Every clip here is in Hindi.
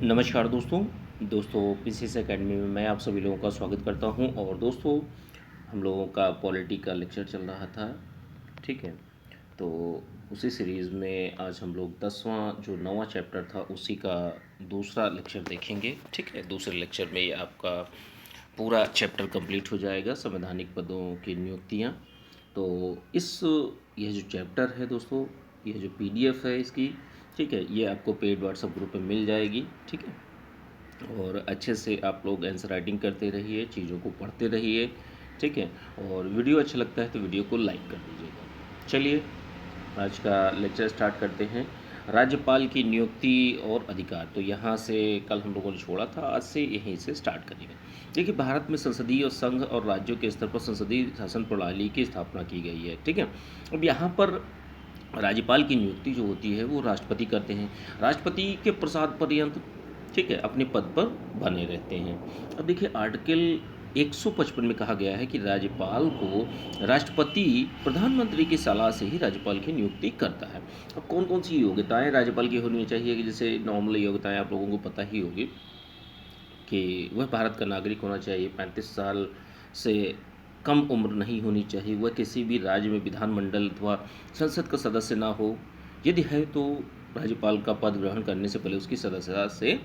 नमस्कार दोस्तों पीसीएस एकेडमी में मैं आप सभी लोगों का स्वागत करता हूं। और दोस्तों, हम लोगों का पॉलिटी का लेक्चर चल रहा था, ठीक है। तो उसी सीरीज़ में आज हम लोग 10वां जो नवा चैप्टर था उसी का दूसरा लेक्चर देखेंगे, ठीक है। दूसरे लेक्चर में ये आपका पूरा चैप्टर कंप्लीट हो जाएगा, संवैधानिक पदों की नियुक्तियाँ। तो इस यह जो चैप्टर है दोस्तों, यह जो पीडीएफ है इसकी, ठीक है, ये आपको पेड व्हाट्सएप ग्रुप में मिल जाएगी, ठीक है। और अच्छे से आप लोग आंसर राइटिंग करते रहिए, चीज़ों को पढ़ते रहिए, ठीक है। और वीडियो अच्छा लगता है तो वीडियो को लाइक कर दीजिएगा। चलिए आज का लेक्चर स्टार्ट करते हैं। राज्यपाल की नियुक्ति और अधिकार, तो यहाँ से कल हम लोगों ने छोड़ा था, आज से यहीं से स्टार्ट करेंगे। देखिए, भारत में संसदीय और संघ और राज्यों के स्तर पर संसदीय शासन प्रणाली की स्थापना की गई है, ठीक है। अब यहाँ पर राज्यपाल की नियुक्ति जो होती है वो राष्ट्रपति करते हैं। राष्ट्रपति के प्रसाद पर्यंत, ठीक है, अपने पद पर बने रहते हैं। अब देखिए, आर्टिकल 155 में कहा गया है कि राज्यपाल को राष्ट्रपति प्रधानमंत्री की सलाह से ही राज्यपाल की नियुक्ति करता है। अब कौन कौन सी योग्यताएं राज्यपाल की होनी चाहिए, कि जैसे नॉर्मल योग्यताएं आप लोगों को पता ही होगी कि वह भारत का नागरिक होना चाहिए, 35 साल से कम उम्र नहीं होनी चाहिए, वह किसी भी राज्य में विधानमंडल अथवा संसद का सदस्य ना हो। यदि है तो राज्यपाल का पद ग्रहण करने से पहले उसकी सदस्यता से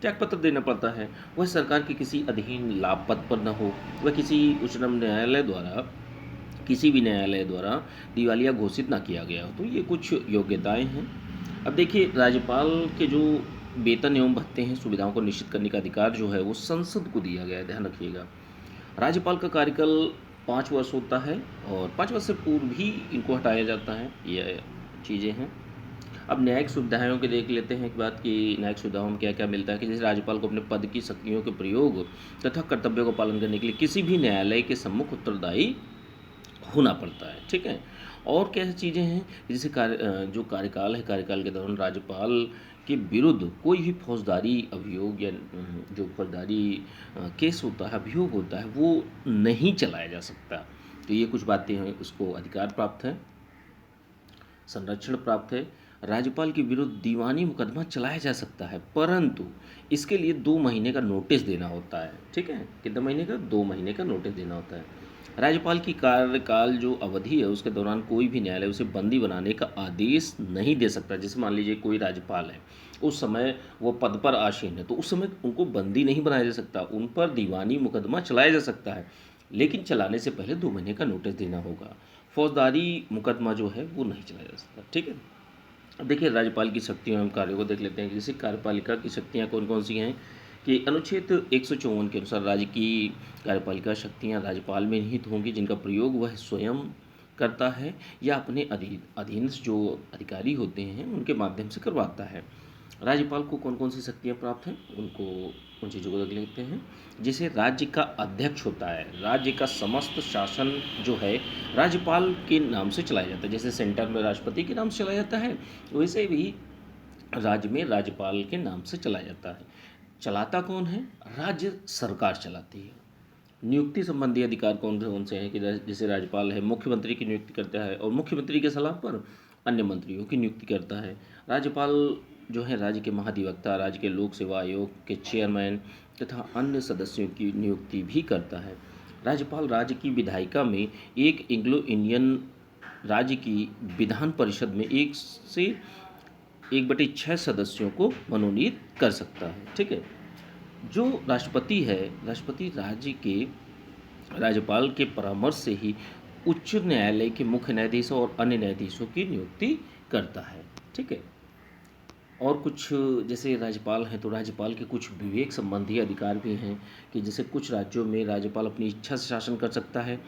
त्यागपत्र देना पड़ता है। वह सरकार के किसी अधीन लाभ पद पर न हो। वह किसी भी न्यायालय द्वारा दिवालिया घोषित ना किया गया हो। तो ये कुछ योग्यताएं हैं। अब देखिए, राज्यपाल के जो वेतन एवं भत्ते हैं, सुविधाओं को निश्चित करने का अधिकार जो है वो संसद को दिया गया है, ध्यान रखिएगा। राज्यपाल का कार्यकाल 5 वर्ष होता है और 5 वर्ष से पूर्व ही इनको हटाया जाता है। ये चीज़ें हैं। अब न्यायिक सुविधाओं के देख लेते हैं एक बात, कि न्यायिक सुविधाओं में क्या क्या मिलता है, कि जैसे राज्यपाल को अपने पद की शक्तियों के प्रयोग तथा कर्तव्यों का पालन करने के लिए किसी भी न्यायालय के सम्मुख उत्तरदायी होना पड़ता है, ठीक है। और क्या चीज़ें हैं, जैसे जो कार्यकाल है, कार्यकाल के दौरान राज्यपाल के विरुद्ध कोई भी फौजदारी अभियोग या जो फौजदारी केस होता है, अभियोग होता है, वो नहीं चलाया जा सकता। तो ये कुछ बातें हैं, उसको अधिकार प्राप्त है, संरक्षण प्राप्त है। राज्यपाल के विरुद्ध दीवानी मुकदमा चलाया जा सकता है, परंतु इसके लिए 2 महीने का नोटिस देना होता है, ठीक है। कितने महीने का? 2 महीने का नोटिस देना होता है। राज्यपाल की कार्यकाल जो अवधि है उसके दौरान कोई भी न्यायालय उसे बंदी बनाने का आदेश नहीं दे सकता। जैसे मान लीजिए कोई राज्यपाल है, उस समय वो पद पर आसीन है, तो उस समय उनको बंदी नहीं बनाया जा सकता, उन पर दीवानी मुकदमा चलाया जा सकता है, लेकिन चलाने से पहले 2 महीने का नोटिस देना होगा। फौजदारी मुकदमा जो है वो नहीं चलाया जा सकता, ठीक है। अब देखिए, राज्यपाल की शक्तियों एवं कार्यों को देख लेते हैं। जैसे कार्यपालिका की शक्तियाँ कौन कौन सी हैं, कि अनुच्छेद 154 के अनुसार राज्य की कार्यपालिका शक्तियाँ राज्यपाल में निहित होंगी, जिनका प्रयोग वह स्वयं करता है या अपने अधीनस्थ जो अधिकारी होते हैं उनके माध्यम से करवाता है। राज्यपाल को कौन कौन सी शक्तियाँ प्राप्त हैं, उनको उन चीज़ों को देख लेते हैं। जैसे राज्य का अध्यक्ष होता है, राज्य का समस्त शासन जो है राज्यपाल के नाम से चलाया जाता है। जैसे सेंटर में राष्ट्रपति के नाम से चलाया जाता है, वैसे भी राज्य में राज्यपाल के नाम से चलाया जाता है। चलाता कौन है? राज्य सरकार चलाती है। नियुक्ति संबंधी अधिकार कौन कौन से हैं, कि जैसे राज्यपाल है मुख्यमंत्री की नियुक्ति करता है और मुख्यमंत्री के सलाह पर अन्य मंत्रियों की नियुक्ति करता है। राज्यपाल जो है राज्य के महाधिवक्ता, राज्य के लोक सेवा आयोग के चेयरमैन तथा अन्य सदस्यों की नियुक्ति भी करता है। राज्यपाल राज्य की विधायिका में एक एंग्लो इंडियन राज्य की विधान परिषद में 1/6 सदस्यों को मनोनीत कर सकता है, ठीक है। जो राष्ट्रपति है, राष्ट्रपति राज्य के राज्यपाल के परामर्श से ही उच्च न्यायालय के मुख्य न्यायाधीशों और अन्य न्यायाधीशों की नियुक्ति करता है, ठीक है। और कुछ जैसे राज्यपाल हैं तो राज्यपाल के कुछ विवेक संबंधी अधिकार भी हैं, कि जैसे कुछ राज्यों में राज्यपाल अपनी इच्छा से शासन कर सकता है,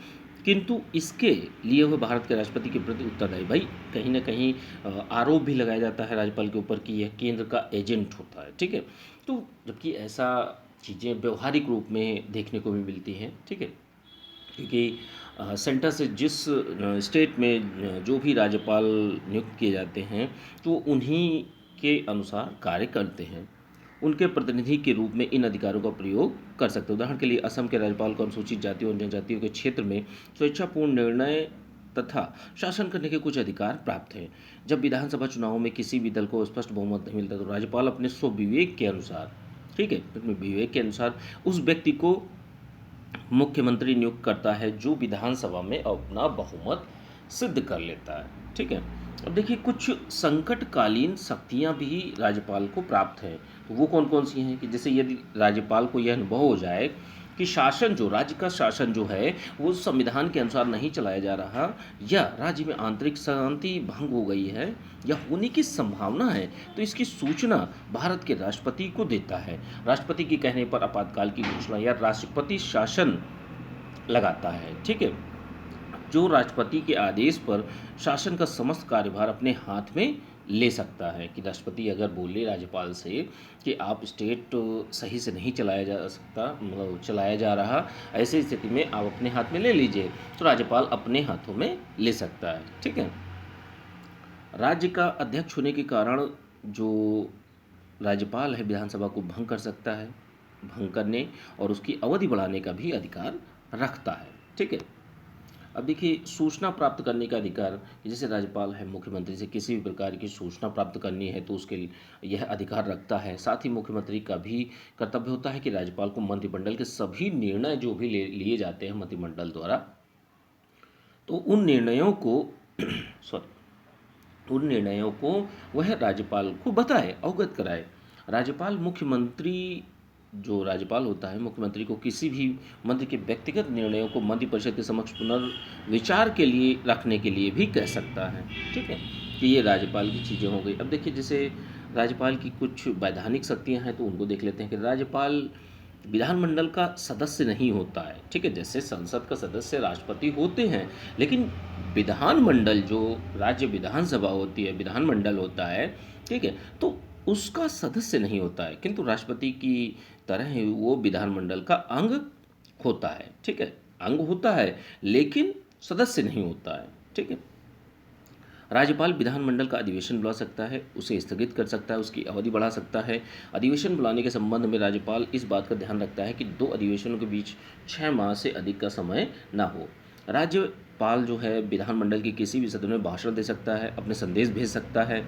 किंतु इसके लिए वह भारत के राष्ट्रपति के प्रति उत्तरदायी। भाई, कहीं ना कहीं आरोप भी लगाया जाता है राज्यपाल के ऊपर कि यह केंद्र का एजेंट होता है, ठीक है। तो जबकि ऐसा चीज़ें व्यवहारिक रूप में देखने को भी मिलती हैं, ठीक है, क्योंकि सेंटर से जिस स्टेट में जो भी राज्यपाल नियुक्त किए जाते हैं तो उन्हीं के अनुसार कार्य करते हैं। उनके प्रतिनिधि के रूप में इन अधिकारों का प्रयोग कर सकते हैं। उदाहरण के लिए असम के राज्यपाल को अनुसूचित जातियों और जनजातियों के क्षेत्र में स्वेच्छापूर्ण निर्णय तथा शासन करने के कुछ अधिकार प्राप्त हैं। जब विधानसभा चुनाव में किसी भी दल को स्पष्ट बहुमत नहीं मिलता तो राज्यपाल अपने स्वविवेक के अनुसार, ठीक है, अपने विवेक के अनुसार उस व्यक्ति को मुख्यमंत्री नियुक्त करता है जो विधानसभा में अपना बहुमत सिद्ध कर लेता है। ठीक है। अब देखिए कुछ संकटकालीन शक्तियां भी राज्यपाल को प्राप्त हैं। तो वो कौन कौन सी हैं कि जैसे यदि राज्यपाल को यह अनुभव हो जाए कि शासन जो राज्य का शासन जो है वो संविधान के अनुसार नहीं चलाया जा रहा, या राज्य में आंतरिक शांति भंग हो गई है या होने की संभावना है, तो इसकी सूचना भारत के राष्ट्रपति को देता है। राष्ट्रपति के कहने पर आपातकाल की घोषणा या राष्ट्रपति शासन लगाता है। ठीक है। जो राष्ट्रपति के आदेश पर शासन का समस्त कार्यभार अपने हाथ में ले सकता है, कि राष्ट्रपति अगर बोले राज्यपाल से कि आप स्टेट सही से नहीं चलाया जा सकता, मतलब चलाया जा रहा, ऐसी स्थिति में आप अपने हाथ में ले लीजिए, तो राज्यपाल अपने हाथों में ले सकता है। ठीक है। राज्य का अध्यक्ष होने के कारण जो राज्यपाल है विधानसभा को भंग कर सकता है, भंग करने और उसकी अवधि बढ़ाने का भी अधिकार रखता है। ठीक है। अब देखिए सूचना प्राप्त करने का अधिकार, जैसे राज्यपाल है मुख्यमंत्री से किसी भी प्रकार की सूचना प्राप्त करनी है तो उसके लिए यह अधिकार रखता है। साथ ही मुख्यमंत्री का भी कर्तव्य होता है कि राज्यपाल को मंत्रिमंडल के सभी निर्णय जो भी लिए जाते हैं मंत्रिमंडल द्वारा, तो उन निर्णयों को उन निर्णयों को वह राज्यपाल को बताए, अवगत कराए। राज्यपाल मुख्यमंत्री जो राज्यपाल होता है मुख्यमंत्री को किसी भी मंत्री के व्यक्तिगत निर्णयों को मंत्रिपरिषद के समक्ष पुनर्विचार के लिए रखने के लिए भी कह सकता है। ठीक है, कि ये राज्यपाल की चीज़ें हो गई। अब देखिए जैसे राज्यपाल की कुछ वैधानिक शक्तियां हैं तो उनको देख लेते हैं कि राज्यपाल विधानमंडल का सदस्य नहीं होता है। ठीक है, जैसे संसद का सदस्य राष्ट्रपति होते हैं, लेकिन विधानमंडल जो राज्य विधानसभा होती है, विधानमंडल होता है, ठीक है, तो उसका सदस्य नहीं होता है, किंतु राष्ट्रपति की तरह ही वो विधानमंडल का अंग होता है। ठीक है, अंग होता है लेकिन सदस्य नहीं होता है। ठीक है। राज्यपाल विधानमंडल का अधिवेशन बुला सकता है, उसे स्थगित कर सकता है, उसकी अवधि बढ़ा सकता है। अधिवेशन बुलाने के संबंध में राज्यपाल इस बात का ध्यान रखता है कि 2 अधिवेशनों के बीच 6 माह से अधिक का समय ना हो। राज्यपाल जो है विधानमंडल के किसी भी सदन में भाषण दे सकता है, अपने संदेश भेज सकता है,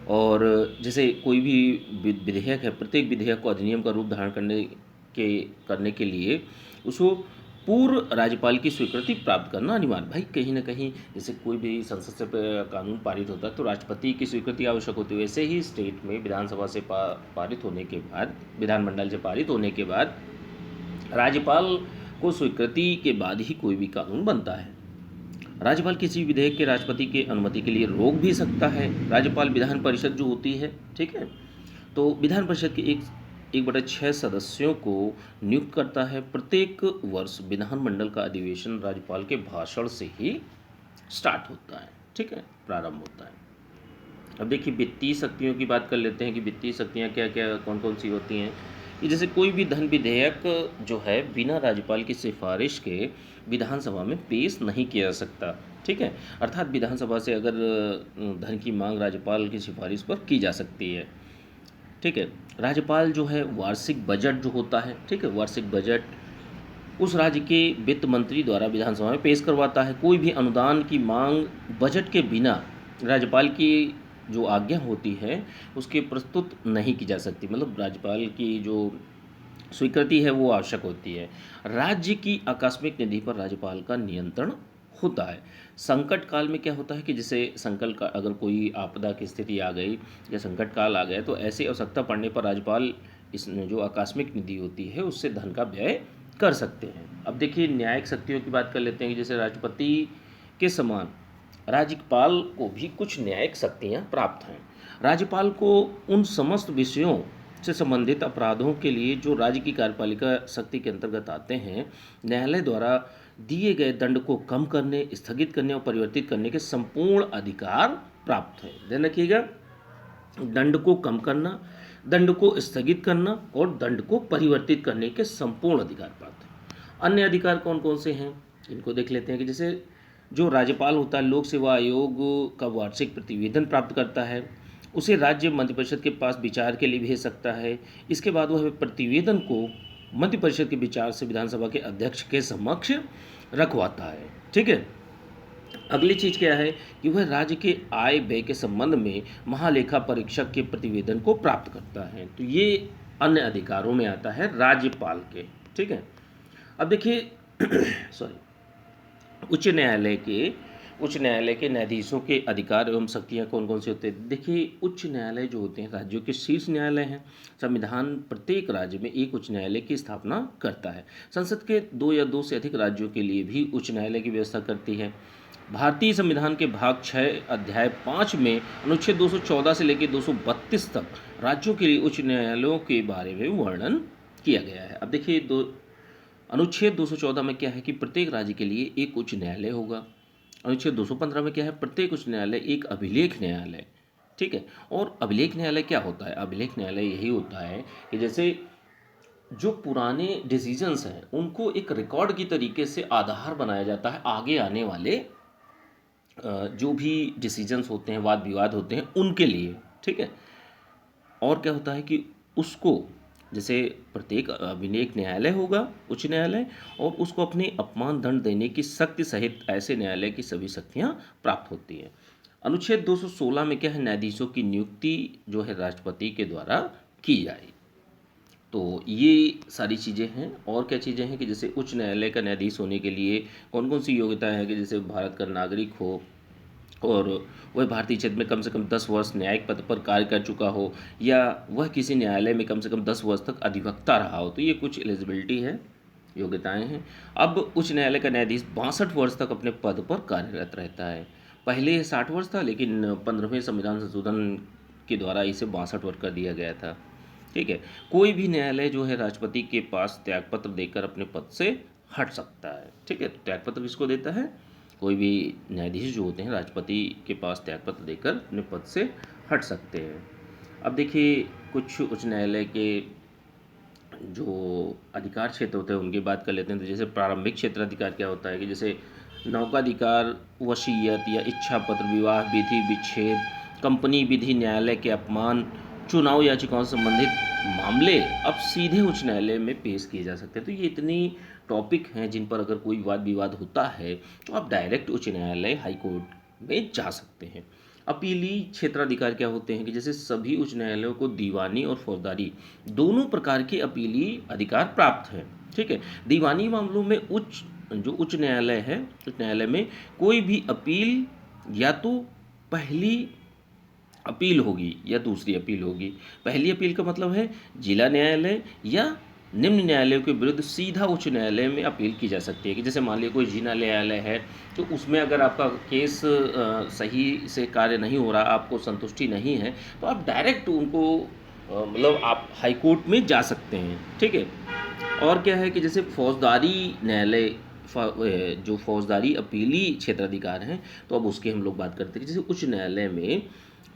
और जैसे कोई भी विधेयक है, प्रत्येक विधेयक को अधिनियम का रूप धारण करने के लिए उसको पूर्व राज्यपाल की स्वीकृति प्राप्त करना अनिवार्य। भाई कहीं ना कहीं जैसे कोई भी संसद से कानून पारित होता है तो राष्ट्रपति की स्वीकृति आवश्यक होती है, वैसे ही स्टेट में विधानसभा से पारित होने के बाद, विधानमंडल से पारित होने के बाद राज्यपाल को स्वीकृति के बाद ही कोई भी कानून बनता है। राज्यपाल किसी विधेयक के राष्ट्रपति के अनुमति के लिए रोक भी सकता है। राज्यपाल विधान परिषद जो होती है, ठीक है, तो विधान परिषद के 1/6 सदस्यों को नियुक्त करता है। प्रत्येक वर्ष विधानमंडल का अधिवेशन राज्यपाल के भाषण से ही स्टार्ट होता है। ठीक है, प्रारंभ होता है। अब देखिए वित्तीय शक्तियों की बात कर लेते हैं कि वित्तीय शक्तियाँ क्या क्या कौन कौन सी होती हैं। कि जैसे कोई भी धन विधेयक जो है बिना राज्यपाल की सिफारिश के विधानसभा में पेश नहीं किया जा सकता। ठीक है, अर्थात विधानसभा से अगर धन की मांग राज्यपाल की सिफारिश पर की जा सकती है। ठीक है, राज्यपाल जो है वार्षिक बजट जो होता है, ठीक है, वार्षिक बजट उस राज्य के वित्त मंत्री द्वारा विधानसभा में पेश करवाता है। कोई भी अनुदान की मांग बजट के बिना राज्यपाल की जो आज्ञा होती है उसके प्रस्तुत नहीं की जा सकती, मतलब राज्यपाल की जो स्वीकृति है वो आवश्यक होती है। राज्य की आकस्मिक निधि पर राज्यपाल का नियंत्रण होता है। संकट काल में क्या होता है कि जैसे संकट का अगर कोई आपदा की स्थिति आ गई या संकट काल आ गया तो ऐसी आवश्यकता पड़ने पर राज्यपाल इस जो आकस्मिक निधि होती है उससे धन का व्यय कर सकते हैं। अब देखिए न्यायिक शक्तियों की बात कर लेते हैं कि जैसे राष्ट्रपति के समान राज्यपाल को भी कुछ न्यायिक शक्तियाँ प्राप्त हैं। राज्यपाल को उन समस्त विषयों से संबंधित अपराधों के लिए जो राज्य की कार्यपालिका शक्ति के अंतर्गत आते हैं, न्यायालय द्वारा दिए गए दंड को कम करने, स्थगित करने और परिवर्तित करने के संपूर्ण अधिकार प्राप्त है। ध्यान रखिएगा, दंड को कम करना, दंड को स्थगित करना और दंड को परिवर्तित करने के संपूर्ण अधिकार प्राप्त है। अन्य अधिकार कौन कौन से हैं इनको देख लेते हैं कि जैसे जो राज्यपाल होता है लोक सेवा आयोग का वार्षिक प्रतिवेदन प्राप्त करता है, उसे राज्य मंत्रिपरिषद के पास विचार के लिए भेज सकता है। इसके बाद वह प्रतिवेदन को मंत्रिपरिषद के विचार से विधानसभा के अध्यक्ष के समक्ष रखवाता है। ठीक है, अगली चीज़ क्या है कि वह राज्य के आय व्यय के संबंध में महालेखा परीक्षक के प्रतिवेदन को प्राप्त करता है। तो ये अन्य अधिकारों में आता है राज्यपाल के। ठीक है। अब देखिए सॉरी, उच्च न्यायालय के उच्च न्यायालय के न्यायाधीशों के अधिकार एवं शक्तियाँ कौन कौन से होते हैं? देखिए, उच्च न्यायालय जो होते हैं राज्यों के शीर्ष न्यायालय हैं। संविधान प्रत्येक राज्य में एक उच्च न्यायालय की स्थापना करता है। संसद के दो या दो से अधिक राज्यों के लिए भी उच्च न्यायालय की व्यवस्था करती है। भारतीय संविधान के भाग 6 अध्याय 5 में अनुच्छेद 214 से लेकर 232 तक राज्यों के लिए उच्च न्यायालयों के बारे में वर्णन किया गया है। अब देखिए, अनुच्छेद 214 में क्या है कि प्रत्येक राज्य के लिए एक उच्च न्यायालय होगा। अनुच्छेद 215 में क्या है, प्रत्येक उच्च न्यायालय एक अभिलेख न्यायालय। ठीक है। और अभिलेख न्यायालय क्या होता है? अभिलेख न्यायालय यही होता है कि जैसे जो पुराने डिसीजंस हैं उनको एक रिकॉर्ड की तरीके से आधार बनाया जाता है आगे आने वाले जो भी डिसीजंस होते हैं, वाद विवाद होते हैं, उनके लिए। ठीक है। और क्या होता है कि उसको, जैसे प्रत्येक अभिलेख न्यायालय होगा उच्च न्यायालय, और उसको अपने अपमान दंड देने की शक्ति सहित ऐसे न्यायालय की सभी शक्तियां प्राप्त होती हैं। अनुच्छेद 216 में क्या है, न्यायाधीशों की नियुक्ति जो है राष्ट्रपति के द्वारा की जाए। तो ये सारी चीज़ें हैं। और क्या चीज़ें हैं कि जैसे उच्च न्यायालय का न्यायाधीश होने के लिए कौन कौन सी योग्यताएं हैं कि जैसे भारत का नागरिक हो, और वह भारतीय क्षेत्र में कम से कम 10 वर्ष न्यायिक पद पर कार्य कर चुका हो, या वह किसी न्यायालय में कम से कम 10 वर्ष तक अधिवक्ता रहा हो। तो ये कुछ एलिजिबिलिटी है, योग्यताएं हैं। अब उच्च न्यायालय का न्यायाधीश 62 वर्ष तक अपने पद पर कार्यरत रहता है। पहले 60 वर्ष था, लेकिन 15वें संविधान संशोधन के द्वारा इसे 62 वर्ष कर दिया गया था। ठीक है। कोई भी न्यायालय जो है राष्ट्रपति के पास त्यागपत्र देकर अपने पद से हट सकता है। ठीक है। तो त्यागपत्र किसको देता है? कोई भी न्यायाधीश जो होते हैं राष्ट्रपति के पास त्यागपत्र देकर अपने पद से हट सकते हैं। अब देखिए, कुछ उच्च न्यायालय के जो अधिकार क्षेत्र होते हैं उनकी बात कर लेते हैं। तो जैसे प्रारंभिक क्षेत्राधिकार क्या होता है कि जैसे नौकाधिकार, वसीयत या इच्छा पत्र, विवाह विधि, विच्छेद, कंपनी विधि, न्यायालय के अपमान, चुनाव याचिकाओं से संबंधित मामले अब सीधे उच्च न्यायालय में पेश किए जा सकते हैं। तो ये इतनी टॉपिक हैं जिन पर अगर कोई वाद विवाद होता है तो आप डायरेक्ट उच्च न्यायालय हाई कोर्ट में जा सकते हैं। अपीली क्षेत्राधिकार क्या होते हैं कि जैसे सभी उच्च न्यायालयों को दीवानी और फौजदारी दोनों प्रकार के अपीली अधिकार प्राप्त हैं। ठीक है। दीवानी मामलों में उच्च न्यायालय है, उच्च न्यायालय में कोई भी अपील या तो पहली अपील होगी या दूसरी अपील होगी। पहली अपील का मतलब है जिला न्यायालय या निम्न न्यायालयों के विरुद्ध सीधा उच्च न्यायालय में अपील की जा सकती है। कि जैसे मान लीजिए कोई जिला न्यायालय है, तो उसमें अगर आपका केस सही से कार्य नहीं हो रहा, आपको संतुष्टि नहीं है, तो आप डायरेक्ट उनको मतलब आप हाई कोर्ट में जा सकते हैं। ठीक है। और क्या है कि जैसे फौजदारी न्यायालय, जो फौजदारी अपीली क्षेत्राधिकार हैं, तो अब उसकी हम लोग बात करते हैं। जैसे उच्च न्यायालय में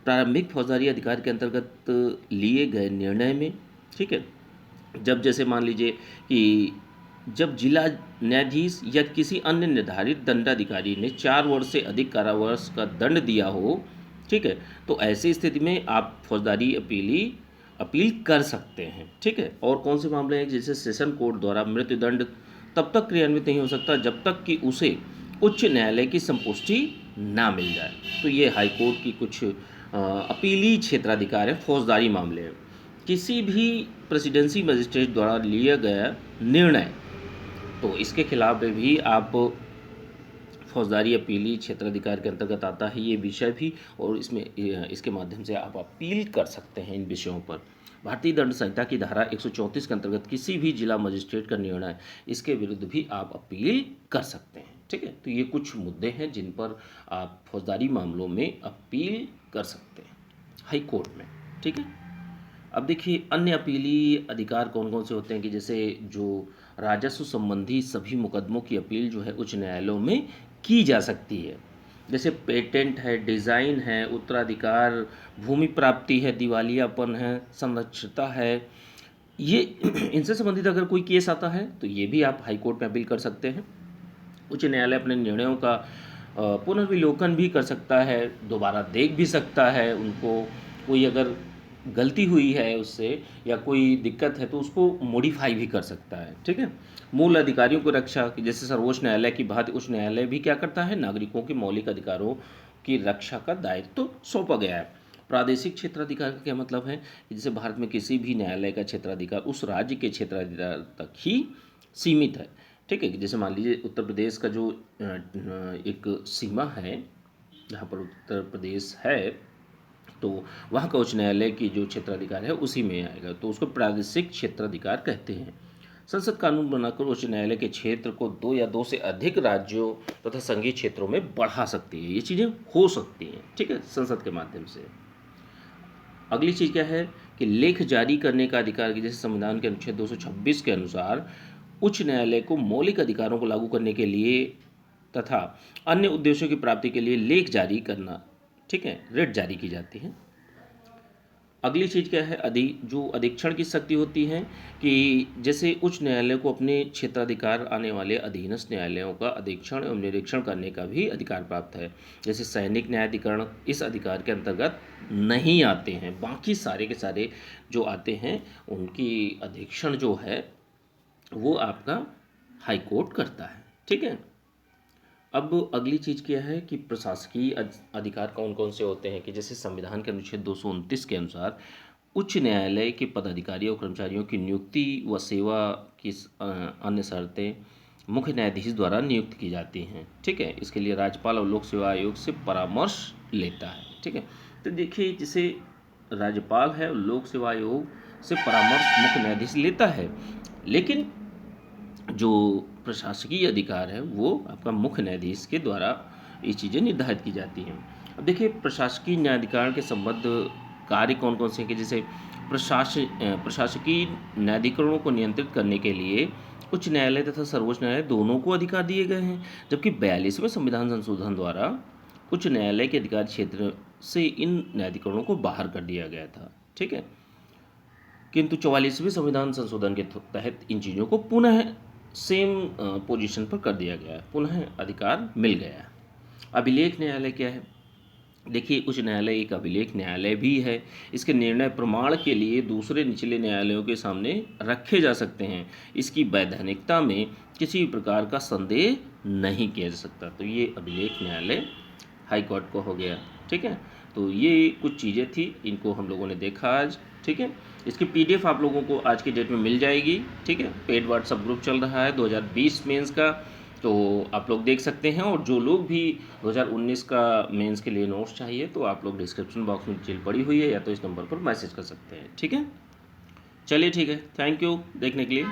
प्रारंभिक फौजदारी अधिकार के अंतर्गत लिए गए निर्णय में, ठीक है, जब जैसे मान लीजिए कि जब जिला न्यायाधीश या किसी अन्य निर्धारित दंडाधिकारी ने 4 वर्ष से अधिक कारावास का दंड दिया हो, ठीक है, तो ऐसी स्थिति में आप फौजदारी अपील कर सकते हैं। ठीक है। और कौन से मामले हैं? जैसे सेशन कोर्ट द्वारा मृत्युदंड तब तक क्रियान्वित नहीं हो सकता जब तक कि उसे उच्च न्यायालय की संपुष्टि ना मिल जाए। तो ये हाई कोर्ट की कुछ अपीली क्षेत्राधिकार है फौजदारी मामले में। किसी भी प्रेसिडेंसी मजिस्ट्रेट द्वारा लिया गया निर्णय, तो इसके खिलाफ में भी आप फौजदारी अपीली क्षेत्राधिकार के अंतर्गत आता है ये विषय भी, और इसके माध्यम से आप अपील कर सकते हैं इन विषयों पर। भारतीय दंड संहिता की धारा 134 के अंतर्गत किसी भी जिला मजिस्ट्रेट का निर्णय, इसके विरुद्ध भी आप अपील कर सकते हैं। ठीक है। तो ये कुछ मुद्दे हैं जिन पर आप फौजदारी मामलों में अपील कर सकते हैं हाई कोर्ट में। ठीक है। अब देखिए, अन्य अपीली अधिकार कौन कौन से होते हैं कि जैसे जो राजस्व संबंधी सभी मुकदमों की अपील जो है उच्च न्यायालयों में की जा सकती है। जैसे पेटेंट है, डिज़ाइन है, उत्तराधिकार, भूमि प्राप्ति है, दिवालियापन है, संरक्षिता है, ये इनसे संबंधित अगर कोई केस आता है तो ये भी आप हाई कोर्ट में अपील कर सकते हैं। उच्च न्यायालय अपने निर्णयों का पुनर्विलोकन भी कर सकता है, दोबारा देख भी सकता है उनको। कोई अगर गलती हुई है उससे या कोई दिक्कत है तो उसको मॉडिफाई भी कर सकता है, ठीक है। मूल अधिकारियों को रक्षा की जैसे सर्वोच्च न्यायालय की भांति उच्च न्यायालय भी क्या करता है, नागरिकों के मौलिक अधिकारों की रक्षा का दायित्व तो सौंपा गया है। प्रादेशिक क्षेत्राधिकार का क्या मतलब है कि जैसे भारत में किसी भी न्यायालय का क्षेत्राधिकार उस राज्य के क्षेत्राधिकार तक ही सीमित है, ठीक है। कि जैसे मान लीजिए उत्तर प्रदेश का जो एक सीमा है, जहाँ पर उत्तर प्रदेश है, तो वहाँ का उच्च न्यायालय की जो क्षेत्राधिकार है उसी में आएगा, तो उसको प्रादेशिक क्षेत्राधिकार कहते हैं। संसद कानून बनाकर उच्च न्यायालय के क्षेत्र को 2 या 2 से अधिक राज्यों तथा संघीय क्षेत्रों में बढ़ा सकती है। ये चीज़ें हो सकती हैं, ठीक है, संसद के माध्यम से। अगली चीज़ क्या है कि लेख जारी करने का अधिकार की जैसे संविधान के अनुच्छेद 226 के अनुसार उच्च न्यायालय को मौलिक अधिकारों को लागू करने के लिए तथा अन्य उद्देश्यों की प्राप्ति के लिए लेख जारी करना, ठीक है, रिट जारी की जाती है। अगली चीज़ क्या है, जो अधीक्षण की शक्ति होती है कि जैसे उच्च न्यायालय को अपने क्षेत्राधिकार आने वाले अधीनस्थ न्यायालयों का अधीक्षण एवं निरीक्षण करने का भी अधिकार प्राप्त है। जैसे सैनिक न्यायाधिकरण इस अधिकार के अंतर्गत नहीं आते हैं, बाकी सारे के सारे जो आते हैं उनकी अधीक्षण जो है वो आपका हाई कोर्ट करता है, ठीक है। अब अगली चीज़ क्या है कि प्रशासकीय अधिकार कौन कौन से होते हैं कि जैसे संविधान के अनुच्छेद 229 के अनुसार उच्च न्यायालय के पदाधिकारियों और कर्मचारियों की नियुक्ति व सेवा की अन्य शर्तें मुख्य न्यायाधीश द्वारा नियुक्त की जाती हैं, ठीक है। इसके लिए राज्यपाल और लोक सेवा आयोग से परामर्श लेता है, ठीक है। तो देखिए जैसे राज्यपाल है और लोक सेवा आयोग से परामर्श मुख्य न्यायाधीश लेता है, लेकिन जो प्रशासकीय अधिकार है वो आपका मुख्य न्यायाधीश के द्वारा ये चीज़ें निर्धारित की जाती हैं। अब देखिए प्रशासकीय न्यायाधिकरण के संबद्ध कार्य कौन कौन से हैं कि जैसे प्रशासकीय न्यायाधिकरणों को नियंत्रित करने के लिए उच्च न्यायालय तथा सर्वोच्च न्यायालय दोनों को अधिकार दिए गए हैं, जबकि 42वें संविधान संशोधन द्वारा उच्च न्यायालय के अधिकार क्षेत्र से इन न्यायाधिकरणों को बाहर कर दिया गया था, ठीक है। किंतु 44वें संविधान संशोधन के तहत इन चीज़ों को पुनः सेम पोजीशन पर कर दिया गया है, पुनः अधिकार मिल गया है। अभिलेख न्यायालय क्या है, देखिए उच्च न्यायालय एक अभिलेख न्यायालय भी है। इसके निर्णय प्रमाण के लिए दूसरे निचले न्यायालयों के सामने रखे जा सकते हैं। इसकी वैधानिकता में किसी भी प्रकार का संदेह नहीं किया जा सकता। तो ये अभिलेख न्यायालय हाई कोर्ट को हो गया, ठीक है। तो ये कुछ चीज़ें थी, इनको हम लोगों ने देखा आज, ठीक है। इसकी पीडीएफ आप लोगों को आज की डेट में मिल जाएगी, ठीक है। पेड व्हाट्सएप ग्रुप चल रहा है 2020 मेंस का, तो आप लोग देख सकते हैं। और जो लोग भी 2019 का मेंस के लिए नोट्स चाहिए तो आप लोग डिस्क्रिप्शन बॉक्स में डिटेल पड़ी हुई है या तो इस नंबर पर मैसेज कर सकते हैं, ठीक है। चलिए ठीक है, थैंक यू देखने के लिए।